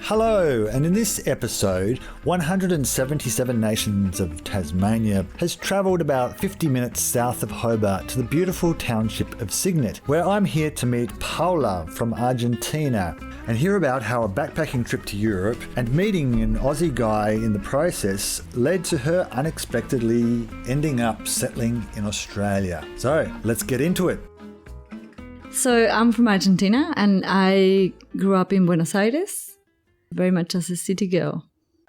Hello, and in this episode, 177 Nations of Tasmania has travelled about 50 minutes south of Hobart to the beautiful township of Cygnet, where I'm here to meet Paola from Argentina and hear about how a backpacking trip to Europe and meeting an Aussie guy in the process led to her unexpectedly ending up settling in Australia. So, let's get into it. So I'm from Argentina and I grew up in Buenos Aires, very much as a city girl.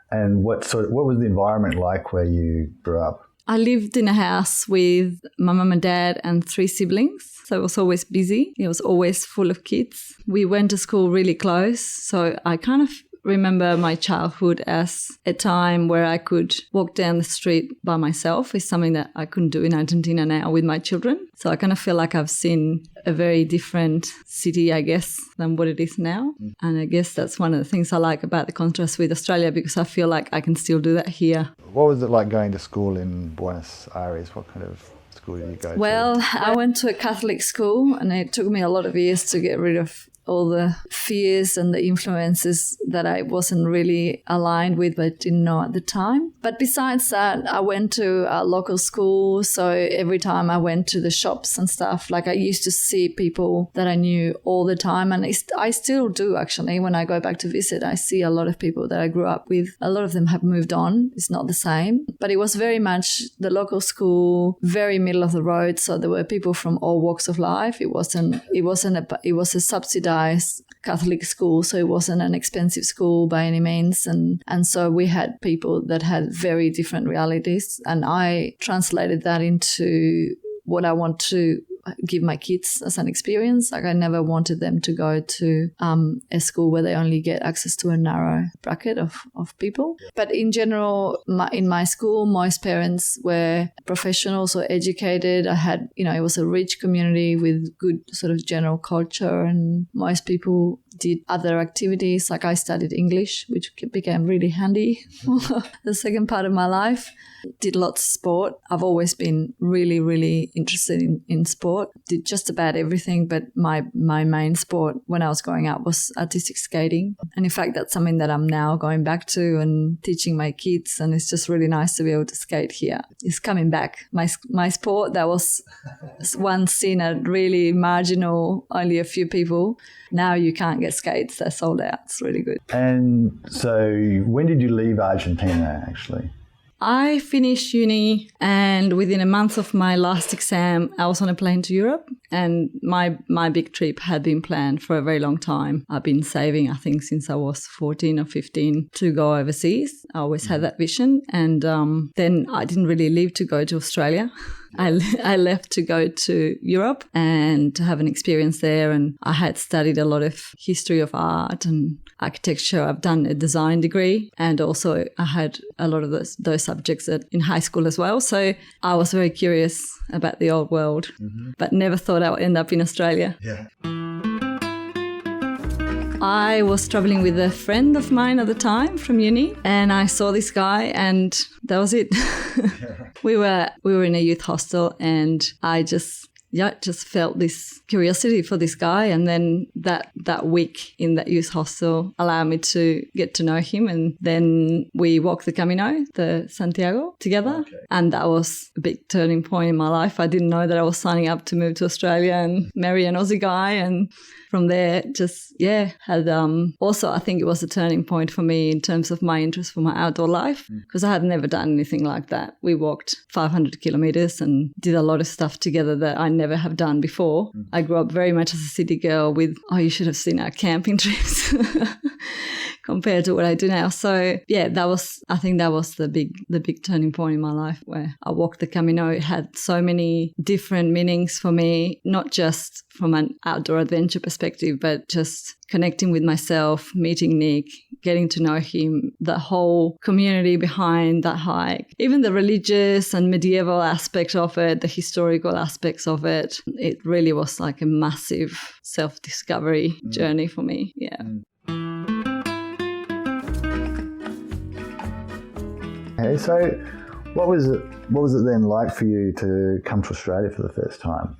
And what was the environment like where you grew up? I lived in a house with my mum and dad and 3 siblings, so it was always busy. It was always full of kids. We went to school really close, so I kind of remember my childhood as a time where I could walk down the street by myself. Is something that I couldn't do in Argentina now with my children. So I kind of feel like I've seen a very different city, I guess, than what it is now. And I guess that's one of the things I like about the contrast with Australia, because I feel like I can still do that here. What was it like going to school in Buenos Aires? What kind of school did you go to? Well, I went to a Catholic school and it took me a lot of years to get rid of all the fears and the influences that I wasn't really aligned with but didn't know at the time. But besides that, I went to a local school, so every time I went to the shops and stuff, like I used to see people that I knew all the time, and I still do actually. When I go back to visit, I see a lot of people that I grew up with. A lot of them have moved on. It's not the same, but it was very much the local school, very middle of the road, so there were people from all walks of life. It was a subsidized Catholic school, so it wasn't an expensive school by any means, and so we had people that had very different realities, and I translated that into what I want to give my kids as an experience. Like I never wanted them to go to a school where they only get access to a narrow bracket of people. But in general, in my school, most parents were professionals or educated. I had, it was a rich community with good sort of general culture, and most people did other activities. Like I studied English, which became really handy for the second part of my life. Did lots of sport. I've always been really, really interested in sport. Did just about everything, but my main sport when I was growing up was artistic skating. And in fact, that's something that I'm now going back to and teaching my kids, and it's just really nice to be able to skate here. It's coming back. My sport that was once seen as really marginal, only a few people. Now you can't get skates. They're sold out. It's really good. And so when did you leave Argentina, actually? I finished uni, and within a month of my last exam, I was on a plane to Europe, and my big trip had been planned for a very long time. I've been saving, I think, since I was 14 or 15 to go overseas. I always had that vision, and then I didn't really leave to go to Australia. I left to go to Europe and to have an experience there, and I had studied a lot of history of art and architecture. I've done a design degree, and also I had a lot of those subjects in high school as well. So I was very curious about the old world, but never thought I would end up in Australia. Yeah. I was traveling with a friend of mine at the time from uni, and I saw this guy, and that was it. We were in a youth hostel, and I just felt this curiosity for this guy. And then that week in that youth hostel allowed me to get to know him. And then we walked the Camino, the Santiago, together. Okay. And that was a big turning point in my life. I didn't know that I was signing up to move to Australia and marry an Aussie guy. And from there, had also I think it was a turning point for me in terms of my interest for my outdoor life, because I had never done anything like that. We walked 500 kilometers and did a lot of stuff together that I never have done before. I grew up very much as a city girl with, you should have seen our camping trips compared to what I do now. So yeah, I think that was the big turning point in my life, where I walked the Camino. It had so many different meanings for me, not just from an outdoor adventure perspective, but just connecting with myself, meeting Nick, getting to know him, the whole community behind that hike, even the religious and medieval aspect of it, the historical aspects of it. It really was like a massive self-discovery journey for me. Yeah. Okay, so what was it then like for you to come to Australia for the first time?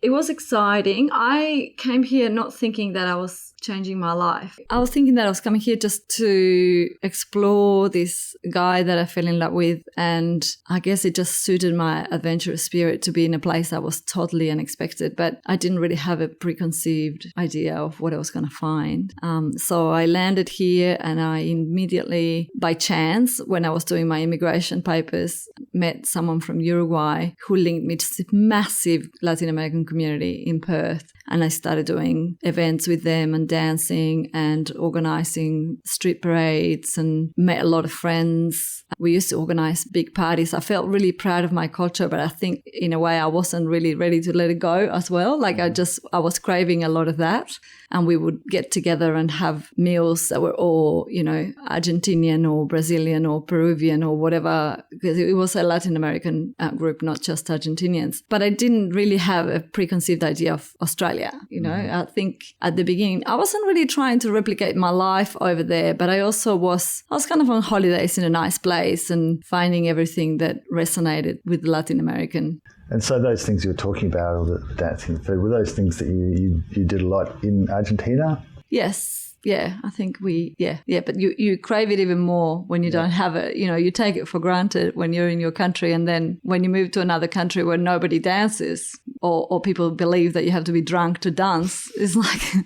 It was exciting. I came here not thinking that I was changing my life. I was thinking that I was coming here just to explore this guy that I fell in love with, and I guess it just suited my adventurous spirit to be in a place that was totally unexpected, but I didn't really have a preconceived idea of what I was going to find. So I landed here, and I immediately, by chance, when I was doing my immigration papers, met someone from Uruguay who linked me to this massive Latin American community in Perth, and I started doing events with them and dancing and organizing street parades and met a lot of friends. We used to organize big parties. I felt really proud of my culture, but I think in a way I wasn't really ready to let it go as well. Like I was craving a lot of that. And we would get together and have meals that were all, Argentinian or Brazilian or Peruvian or whatever, because it was a Latin American group, not just Argentinians. But I didn't really have a preconceived idea of Australia. I think at the beginning, I wasn't really trying to replicate my life over there, but I was kind of on holidays in a nice place and finding everything that resonated with Latin American. And so those things you were talking about, all the dancing food, were those things that you did a lot in Argentina? Yes. Yeah, I think but you crave it even more when you don't have it. You take it for granted when you're in your country, and then when you move to another country where nobody dances or people believe that you have to be drunk to dance, it's like...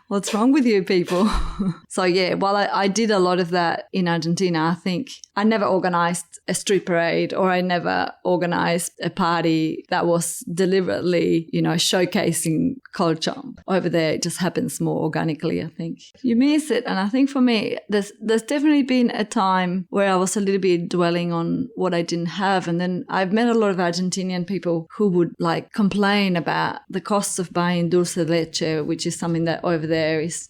What's wrong with you people? So while I did a lot of that in Argentina, I think I never organized a street parade, or I never organized a party that was deliberately, showcasing culture. Over there, it just happens more organically, I think. You miss it. And I think for me, there's definitely been a time where I was a little bit dwelling on what I didn't have. And then I've met a lot of Argentinian people who would complain about the cost of buying dulce de leche, which is something that over there is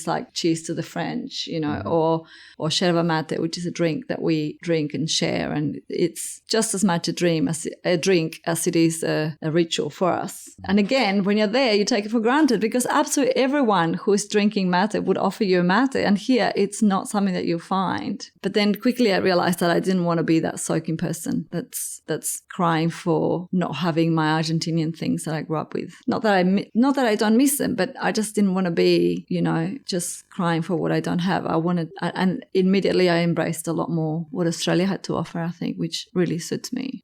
like cheese to the French, or yerba mate, which is a drink that we drink and share, and it's just as much a drink as it is a ritual for us. And again, when you're there, you take it for granted because absolutely everyone who is drinking mate would offer you a mate, and here it's not something that you find. But then quickly I realized that I didn't want to be that soaking person that's crying for not having my Argentinian things that I grew up with. Not that I don't miss them, but I just didn't want to be, just crying for what I don't have. And immediately I embraced a lot more what Australia had to offer, I think, which really suits me.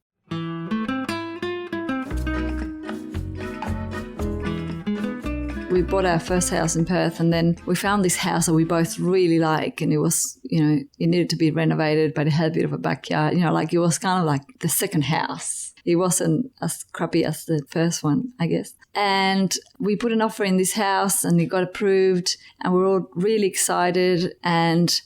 We bought our first house in Perth, and then we found this house that we both really like, and it was, it needed to be renovated, but it had a bit of a backyard, it was kind of like the second house. It wasn't as crappy as the first one, I guess. And we put an offer in this house and it got approved, and we were all really excited. And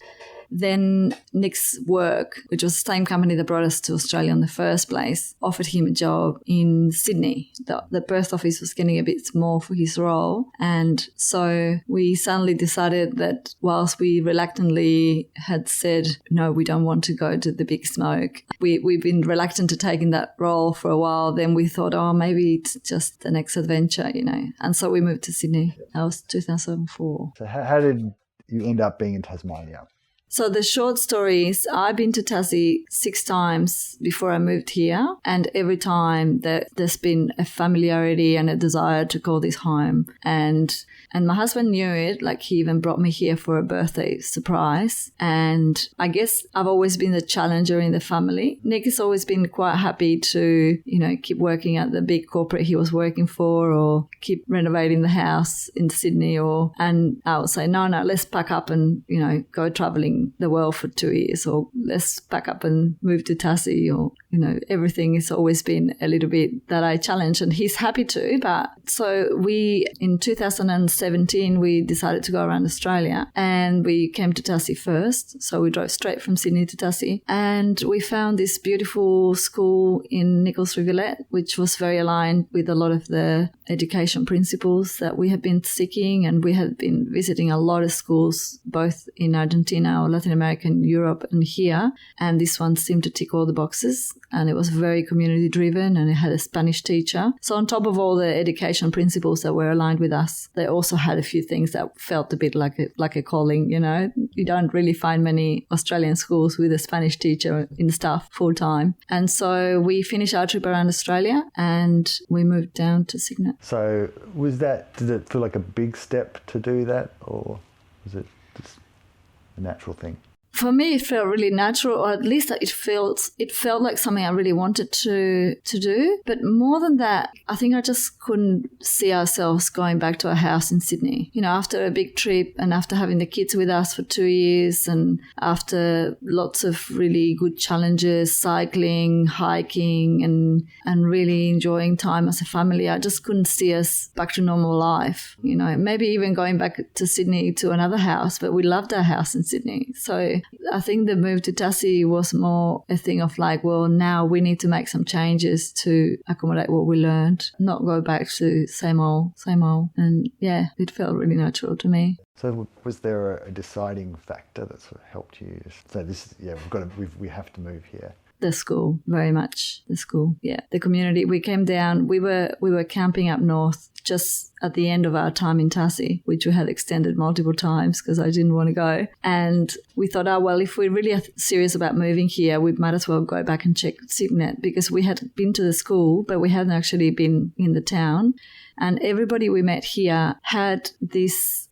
then Nick's work, which was the same company that brought us to Australia in the first place, offered him a job in Sydney. The Perth office was getting a bit small for his role. And so we suddenly decided that whilst we reluctantly had said, no, we don't want to go to the big smoke, we've been reluctant to take in that role for a while. Then we thought, maybe it's just the next adventure, And so we moved to Sydney. That was 2004. So how did you end up being in Tasmania? So the short story is I've been to Tassie 6 times before I moved here, and every time there's been a familiarity and a desire to call this home. And my husband knew it, he even brought me here for a birthday surprise. And I guess I've always been the challenger in the family. Nick has always been quite happy to, keep working at the big corporate he was working for, or keep renovating the house in Sydney, and I would say, no, let's pack up and, go traveling the world for 2 years, or let's pack up and move to Tassie, or everything has always been a little bit that I challenge, and he's happy to. But so in 2017 we decided to go around Australia, and we came to Tassie first. So we drove straight from Sydney to Tassie, and we found this beautiful school in Nichols Rivulet, which was very aligned with a lot of the education principles that we had been seeking. And we had been visiting a lot of schools both in Argentina or Latin America and Europe and here, and this one seemed to tick all the boxes. and it was very community driven, and it had a Spanish teacher. So on top of all the education principles that were aligned with us, they also had a few things that felt a bit like a calling, you know. You don't really find many Australian schools with a Spanish teacher in staff full time. And so we finished our trip around Australia and we moved down to Cygnet. So did it feel like a big step to do that, or was it just a natural thing? For me, it felt really natural, or at least it felt like something I really wanted to do. But more than that, I think I just couldn't see ourselves going back to a house in Sydney. You know, after a big trip and after having the kids with us for 2 years and after lots of really good challenges, cycling, hiking and really enjoying time as a family, I just couldn't see us back to normal life. You know, maybe even going back to Sydney to another house, but we loved our house in Sydney. So I think the move to Tassie was more a thing of like, well, now we need to make some changes to accommodate what we learned, not go back to same old. And yeah, it felt really natural to me. So was there a deciding factor that sort of helped you say we have to move here? The school, very much. The school, yeah. The community. We came down. We were camping up north just at the end of our time in Tassie, which we had extended multiple times because I didn't want to go. And we thought, if we're really serious about moving here, we might as well go back and check Cygnet, because we had been to the school, but we hadn't actually been in the town. And everybody we met here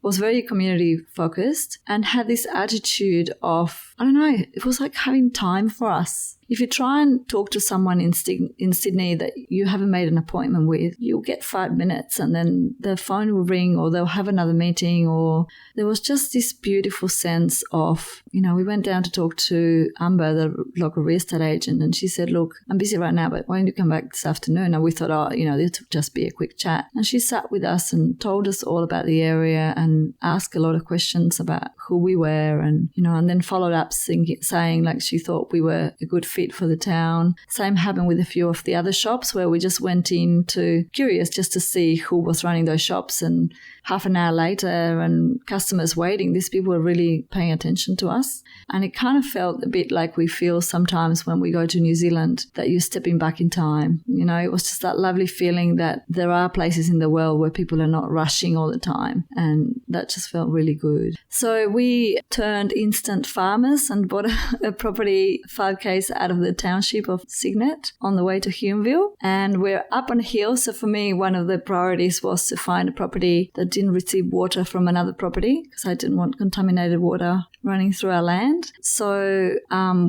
was very community focused and had this attitude of, I don't know, it was like having time for us. If you try and talk to someone in Sydney that you haven't made an appointment with, you'll get 5 minutes and then the phone will ring or they'll have another meeting. Or there was just this beautiful sense of, you know, we went down to talk to Amber, the local real estate agent, and she said, look, I'm busy right now, but why don't you come back this afternoon? And we thought, this will just be a quick chat. And she sat with us and told us all about the area and asked a lot of questions about who we were, and, you know, and then followed up saying like she thought we were a good fit for the town. Same happened with a few of the other shops where we just went in curious just to see who was running those shops, and half an hour later and customers waiting, these people were really paying attention to us. And it kind of felt a bit like we feel sometimes when we go to New Zealand that you're stepping back in time. You know, it was just that lovely feeling that there are places in the world where people are not rushing all the time, and that just felt really good. So we turned instant farmers and bought a property 5 k's out of the township of Cygnet on the way to Humeville, and we're up on a hill. So for me, one of the priorities was to find a property that didn't receive water from another property, because I didn't want contaminated water running through our land. So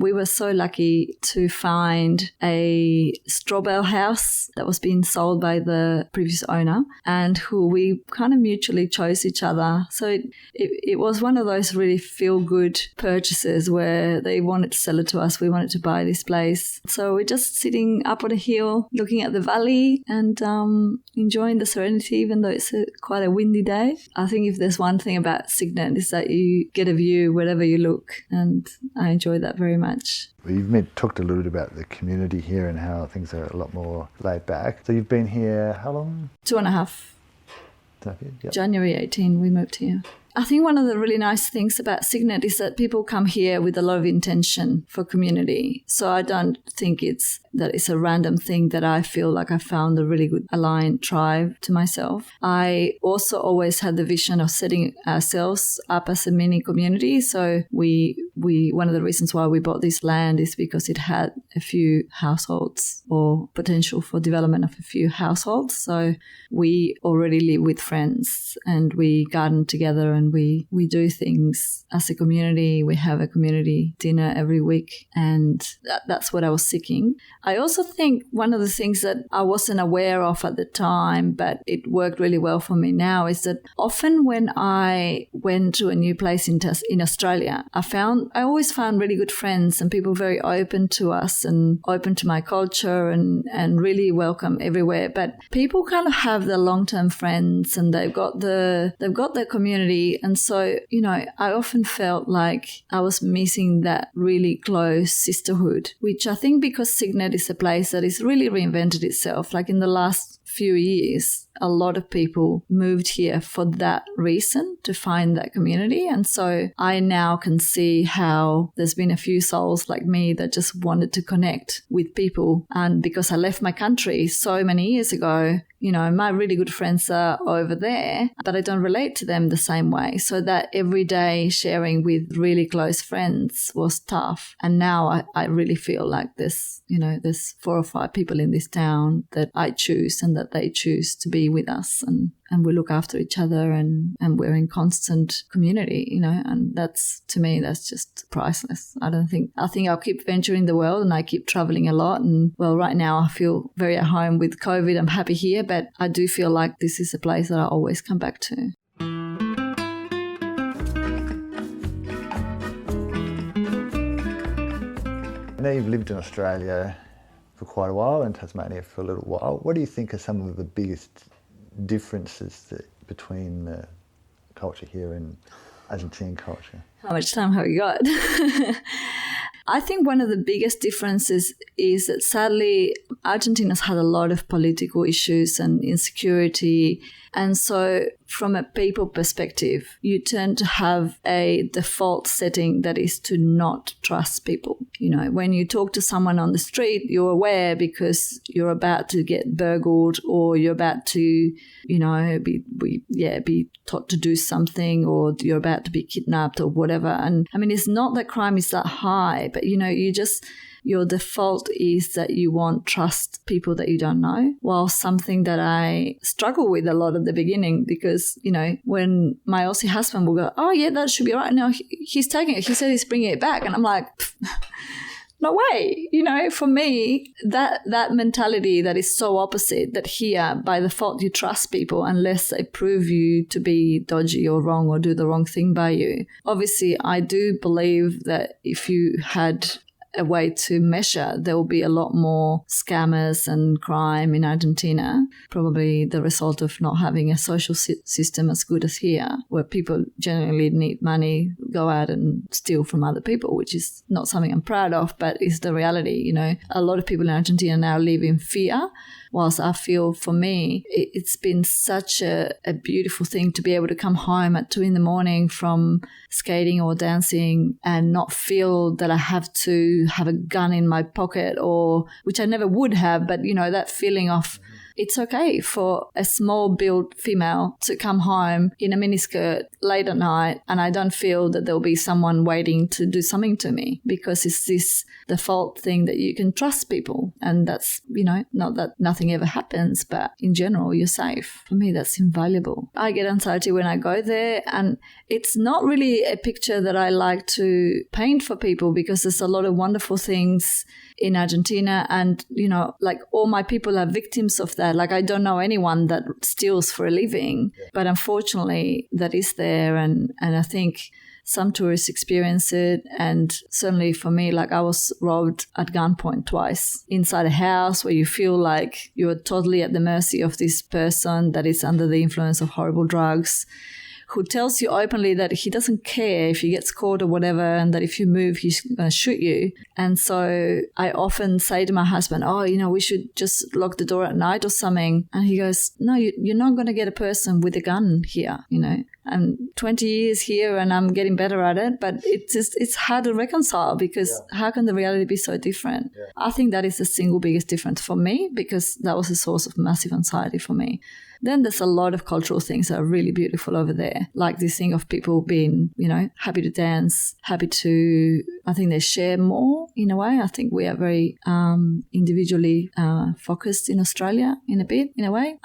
we were so lucky to find a straw bale house that was being sold by the previous owner, and who we kind of mutually chose each other. So it was one of those really feel-good purchases where they wanted to sell it to us. We wanted to buy this place. So we're just sitting up on a hill looking at the valley and enjoying the serenity, even though it's quite a windy day. I think if there's one thing about Cygnet is that you get a view wherever you look, and I enjoy that very much. You've talked a little bit about the community here and how things are a lot more laid back. So you've been here how long? 2.5. Yep. January 18 we moved here. I think one of the really nice things about Cygnet is that people come here with a lot of intention for community. So I don't think it's a random thing that I feel like I found a really good aligned tribe to myself. I also always had the vision of setting ourselves up as a mini community. So we one of the reasons why we bought this land is because it had a few households, or potential for development of a few households. So we already live with friends and we garden together, and we do things as a community. We have a community dinner every week, and that's what I was seeking. I also think one of the things that I wasn't aware of at the time, but it worked really well for me now, is that often when I went to a new place in Australia, I always found really good friends and people very open to us and open to my culture and really welcome everywhere. But people kind of have their long-term friends and they've got their community. And so, you know, I often felt like I was missing that really close sisterhood, which I think because Cygnet is a place that has really reinvented itself, like in the last few years, a lot of people moved here for that reason, to find that community. And so I now can see how there's been a few souls like me that just wanted to connect with people. And because I left my country so many years ago, you know, my really good friends are over there, but I don't relate to them the same way. So that everyday sharing with really close friends was tough. And now I really feel like there's 4 or 5 people in this town that I choose and that they choose to be with us. And we look after each other and we're in constant community, you know, and that's, to me, that's just priceless. I think I'll keep venturing the world and I keep traveling a lot. And well, right now I feel very at home with COVID. I'm happy here, but I do feel like this is a place that I always come back to. I know you've lived in Australia for quite a while and Tasmania for a little while. What do you think are some of the biggest differences between the culture here and Argentine culture? How much time have we got? I think one of the biggest differences is that sadly Argentina's had a lot of political issues and insecurity. And so from a people perspective, you tend to have a default setting that is to not trust people. You know, when you talk to someone on the street, you're aware because you're about to get burgled or you're about to, you know, be taught to do something, or you're about to be kidnapped or whatever. And I mean, it's not that crime is that high, but, you know, your default is that you won't trust people that you don't know. Well, something that I struggle with a lot at the beginning, because, you know, when my Aussie husband will go, oh yeah, that should be right. No, he's taking it. He said he's bringing it back. And I'm like, no way. You know, for me, that mentality that is so opposite, that here by default you trust people unless they prove you to be dodgy or wrong or do the wrong thing by you. Obviously, I do believe that if you had a way to measure, there will be a lot more scammers and crime in Argentina, probably the result of not having a social system as good as here, where people generally need money, go out and steal from other people, which is not something I'm proud of, but is the reality. You know, a lot of people in Argentina now live in fear, whilst I feel for me, it's been such a beautiful thing to be able to come home at 2 a.m. from skating or dancing and not feel that I have to have a gun in my pocket, or which I never would have, but, you know, that feeling of it's okay for a small-built female to come home in a miniskirt late at night and I don't feel that there'll be someone waiting to do something to me, because it's this default thing that you can trust people. And that's, you know, not that nothing ever happens, but in general, you're safe. For me, that's invaluable. I get anxiety when I go there, and it's not really a picture that I like to paint for people, because there's a lot of wonderful things in Argentina, and, you know, like all my people are victims of that. Like, I don't know anyone that steals for a living, but unfortunately that is there, and I think some tourists experience it. And certainly for me, like, I was robbed at gunpoint twice inside a house, where you feel like you're totally at the mercy of this person that is under the influence of horrible drugs, who tells you openly that he doesn't care if he gets caught or whatever, and that if you move, he's going to shoot you. And so I often say to my husband, oh, you know, we should just lock the door at night or something. And he goes, no, you're not going to get a person with a gun here, you know. I'm 20 years here and I'm getting better at it, but it's hard to reconcile, because how can the reality be so different? Yeah. I think that is the single biggest difference for me, because that was a source of massive anxiety for me. Then there's a lot of cultural things that are really beautiful over there, like this thing of people being, you know, happy to dance, happy to, I think they share more in a way. I think we are very individually focused in Australia in a way,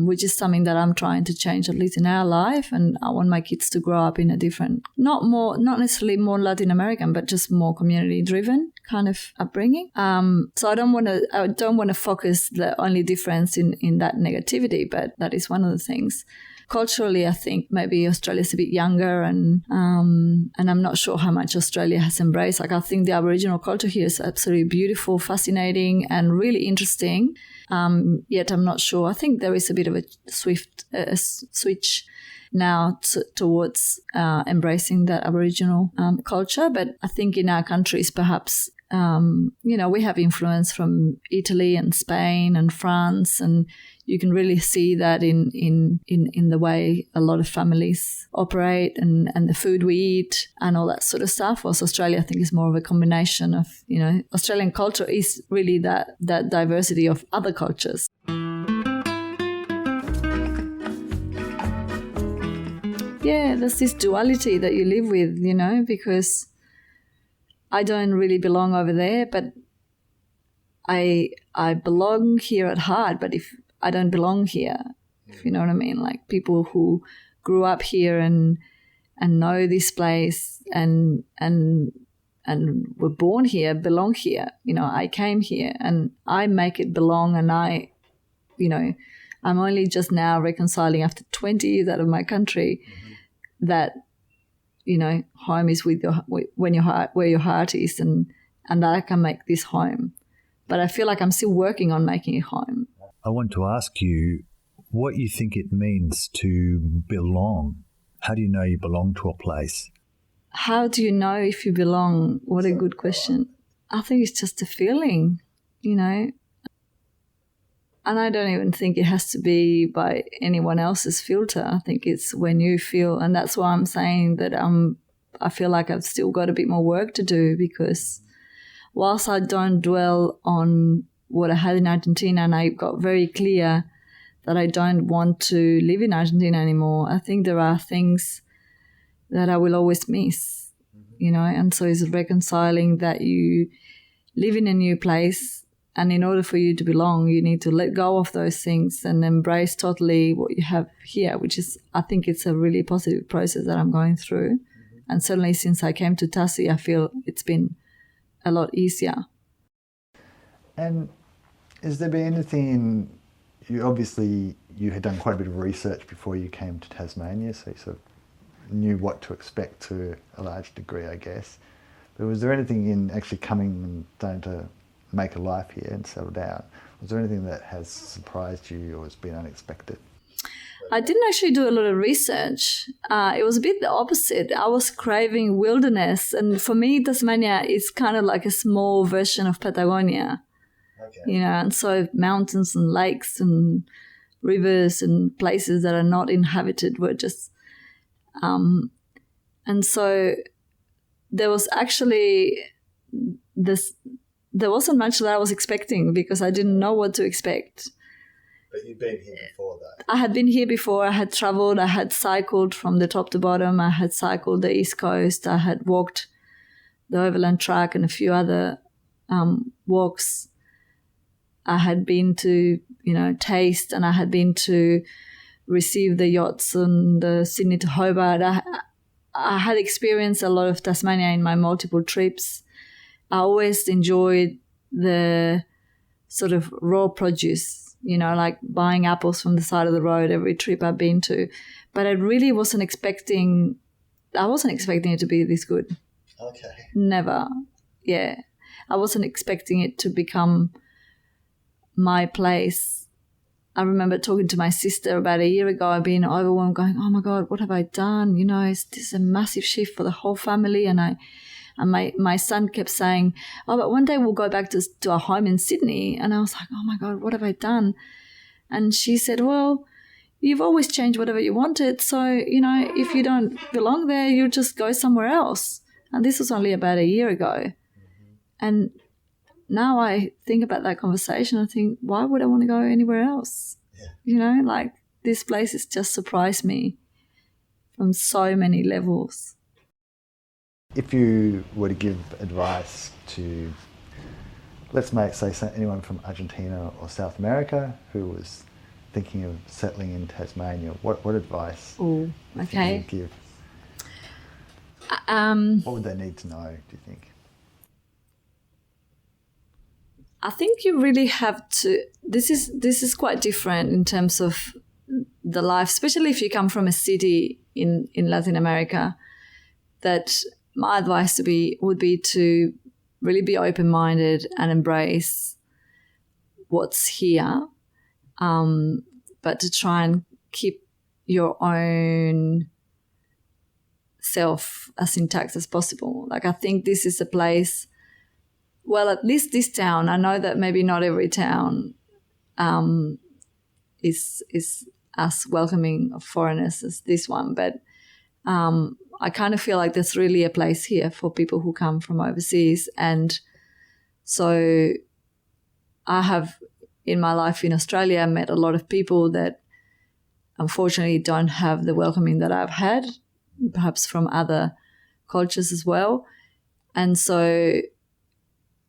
which is something that I'm trying to change, at least in our life. And I want my kids to grow up in a different, not necessarily more Latin American, but just more community driven kind of upbringing. So I don't want to focus the only difference in that negativity, but that is one of the things. Culturally, I think maybe Australia's a bit younger, and I'm not sure how much Australia has embraced. Like, I think the Aboriginal culture here is absolutely beautiful, fascinating, and really interesting. Yet I'm not sure. I think there is a bit of a switch now towards embracing that Aboriginal culture. But I think in our countries, perhaps, you know, we have influence from Italy and Spain and France, and you can really see that in the way a lot of families operate and the food we eat and all that sort of stuff. Whilst Australia, I think, is more of a combination of, Australian culture is really that diversity of other cultures. Yeah, there's this duality that you live with, because I don't really belong over there, but I belong here at heart. But if I don't belong here, if you know what I mean, like people who grew up here and know this place and were born here belong here. I came here and I make it belong, and I'm only just now reconciling after 20 years out of my country that home is with where your heart is, and that I can make this home. But I feel like I'm still working on making it home. I want to ask you what you think it means to belong. How do you know you belong to a place? How do you know if you belong? What a good question. I think it's just a feeling, And I don't even think it has to be by anyone else's filter. I think it's when you feel, and that's why I'm saying that I feel like I've still got a bit more work to do, because whilst I don't dwell on what I had in Argentina, and I got very clear that I don't want to live in Argentina anymore, I think there are things that I will always miss, and so it's reconciling that you live in a new place, and in order for you to belong, you need to let go of those things and embrace totally what you have here, which is, I think it's a really positive process that I'm going through. And certainly since I came to Tassie, I feel it's been a lot easier. And has there been anything, you had done quite a bit of research before you came to Tasmania, so you sort of knew what to expect to a large degree, I guess. But was there anything in actually coming and starting to make a life here and settle down, was there anything that has surprised you or has been unexpected? I didn't actually do a lot of research. It was a bit the opposite. I was craving wilderness, and for me, Tasmania is kind of like a small version of Patagonia. Okay. And so mountains and lakes and rivers and places that are not inhabited were just, and so there was actually there wasn't much that I was expecting, because I didn't know what to expect. But you'd been here before that. I had been here before. I had travelled. I had cycled from the top to bottom. I had cycled the East Coast. I had walked the Overland Track and a few other walks. I had been to, taste, and I had been to receive the yachts on the Sydney to Hobart. I had experienced a lot of Tasmania in my multiple trips. I always enjoyed the sort of raw produce, like buying apples from the side of the road every trip I've been to. But I really wasn't expecting it to be this good. Okay. Never. Yeah. I wasn't expecting it to become my place. I remember talking to my sister about a year ago, being overwhelmed, going, oh my God, what have I done? Is this a massive shift for the whole family? And my son kept saying, oh, but one day we'll go back to our home in Sydney. And I was like, oh my God, what have I done? And she said, well, you've always changed whatever you wanted. So, if you don't belong there, you'll just go somewhere else. And this was only about a year ago. Mm-hmm. And now I think about that conversation, I think, why would I want to go anywhere else? Yeah. This place has just surprised me from so many levels. If you were to give advice to, let's say anyone from Argentina or South America who was thinking of settling in Tasmania, what advice would you give? What would they need to know, do you think? I think you really have to, this is quite different in terms of the life, especially if you come from a city in Latin America, that my advice would be to really be open-minded and embrace what's here, but to try and keep your own self as intact as possible. I think this is a place, well, at least this town, I know that maybe not every town is as welcoming of foreigners as this one. But I kind of feel like there's really a place here for people who come from overseas. And so I have, in my life in Australia, met a lot of people that unfortunately don't have the welcoming that I've had, perhaps from other cultures as well. And so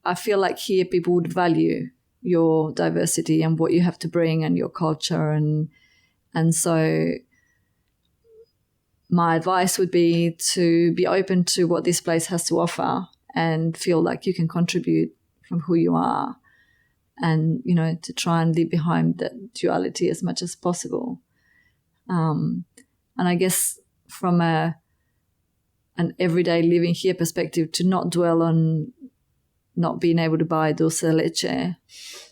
I feel like here people would value your diversity and what you have to bring and your culture. And so my advice would be to be open to what this place has to offer and feel like you can contribute from who you are, and, you know, to try and live behind that duality as much as possible. And I guess from an everyday living here perspective, to not dwell on not being able to buy dulce de leche,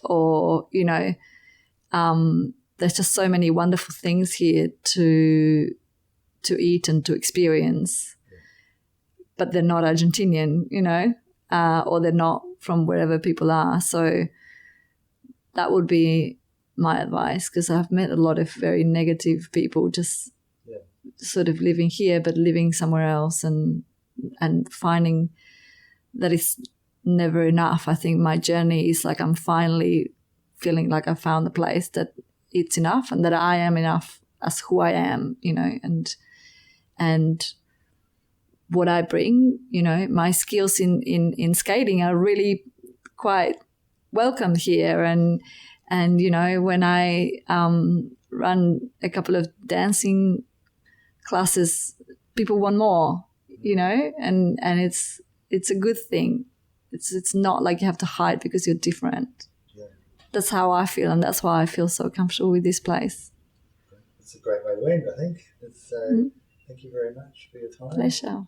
or, you know, there's just so many wonderful things here to eat and to experience, but they're not Argentinian, you know, or they're not from wherever people are. So that would be my advice, because I've met a lot of very negative people just sort of living here but living somewhere else, and finding that it's never enough. I think my journey is like I'm finally feeling like I found the place that it's enough and that I am enough as who I am, you know, and what I bring, you know, my skills in skating are really quite welcome here. And you know, when I run a couple of dancing classes, people want more, you know, and it's a good thing. It's not like you have to hide because you're different. Yeah. That's how I feel, and that's why I feel so comfortable with this place. It's a great way to end, I think. Thank you very much for your time. Pleasure.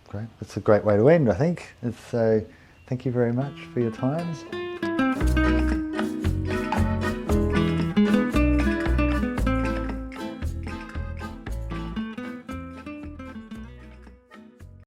Great. That's a great way to end, I think. Thank you very much for your time.